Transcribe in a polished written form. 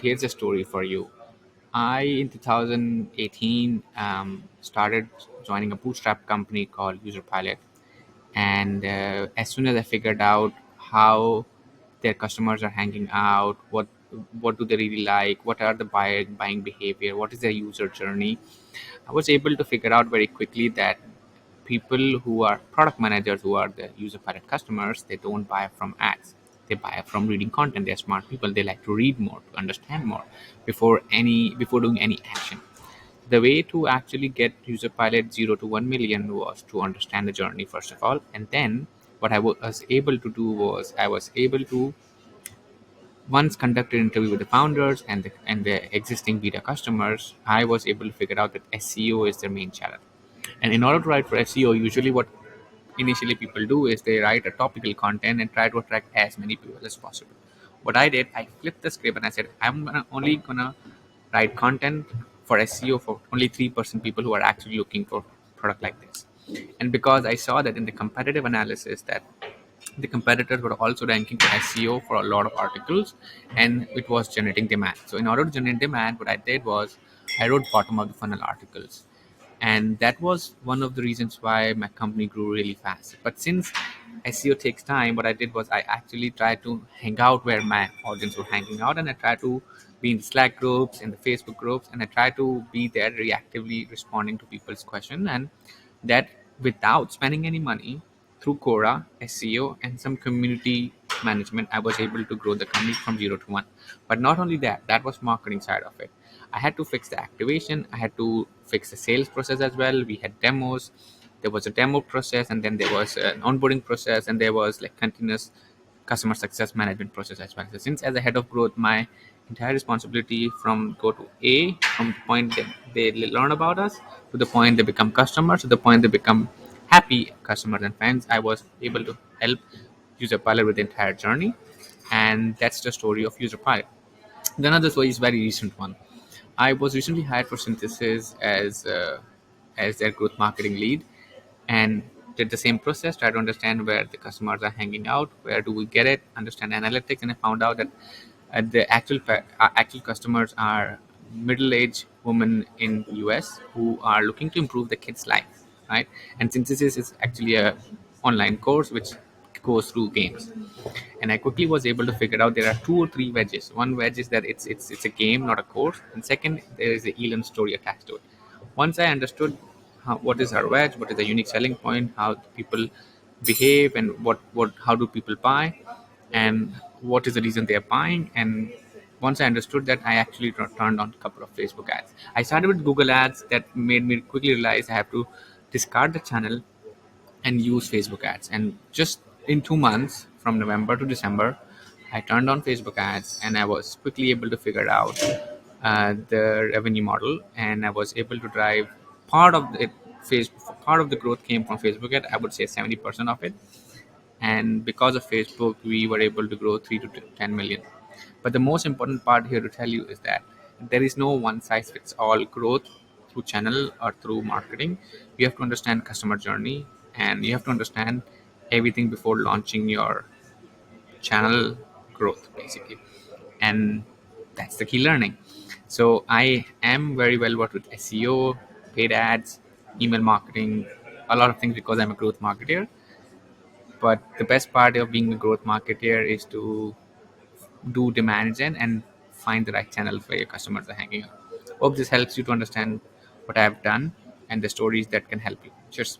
Here's a story for you. I, in 2018, started joining a bootstrap company called User Pilot. And as soon as I figured out how their customers are hanging out, what do they really like, what are the buying behavior, what is their user journey, I was able to figure out very quickly that people who are product managers, who are the user pilot customers, they don't buy from ads. They buy from reading content. They're smart people. They like to read more, to understand more before doing any action. The way to actually get user pilot 0 to 1 million was to understand the journey first of all, and then what I was able to do was I was able to once conducted interview with the founders and the existing beta customers. I was able to figure out that SEO is their main channel. And in order to write for SEO, usually what initially people do is they write a topical content and try to attract as many people as possible. What I did, I flipped the script and I said, only gonna write content for SEO for only 3% people who are actually looking for product like this. And because I saw that in the competitive analysis that the competitors were also ranking for SEO for a lot of articles, and it was generating demand. So in order to generate demand, what I did was I wrote bottom of the funnel articles, and that was one of the reasons why my company grew really fast. But since SEO takes time, what I did was I actually tried to hang out where my audience were hanging out, and I tried to be in Slack groups, in the Facebook groups, and I tried to be there reactively responding to people's questions, and that without spending any money through Gura, SEO, and some community management, I was able to grow the company from 0 to 1. But not only that, that was marketing side of it. I had to fix the activation, I had to fix the sales process as well. We had demos. There was a demo process, and then there was an onboarding process, and there was like continuous customer success management process as well. So since as a head of growth, my entire responsibility from go to A, from the point that they learn about us to the point they become customers, to the point they become happy customers and fans, I was able to help User Pilot with the entire journey. And that's the story of User Pilot. The another story is very recent one. I was recently hired for Synthesis as their growth marketing lead, and did the same process. Try to understand where the customers are hanging out, where do we get it, understand analytics, and I found out that the actual customers are middle-aged women in US who are looking to improve the kids' life, right? And Synthesis is actually a online course which goes through games, and I quickly was able to figure out there are two or three wedges. One wedge is that it's a game, not a course, and second there is a Elon story attached to it. Once I understood what is our wedge, what is the unique selling point, how people behave, and what how do people buy, and what is the reason they are buying, and once I understood that, I actually turned on a couple of Facebook ads. I started with Google ads that made me quickly realize I have to discard the channel and use Facebook ads. And just in 2 months, from November to December, I turned on Facebook ads, and I was quickly able to figure out the revenue model, and I was able to drive part of it. Part of the growth came from Facebook ad. I would say 70% of it, and because of Facebook, we were able to grow 3 to 10 million. But the most important part here to tell you is that there is no one size fits all growth through channel or through marketing. You have to understand customer journey, and you have to understand everything before launching your channel growth, basically. And that's the key learning. So I am very well versed with SEO, paid ads, email marketing, a lot of things because I'm a growth marketer. But the best part of being a growth marketer is to do demand gen and find the right channel where your customers are hanging out. Hope this helps you to understand what I've done and the stories that can help you. Cheers.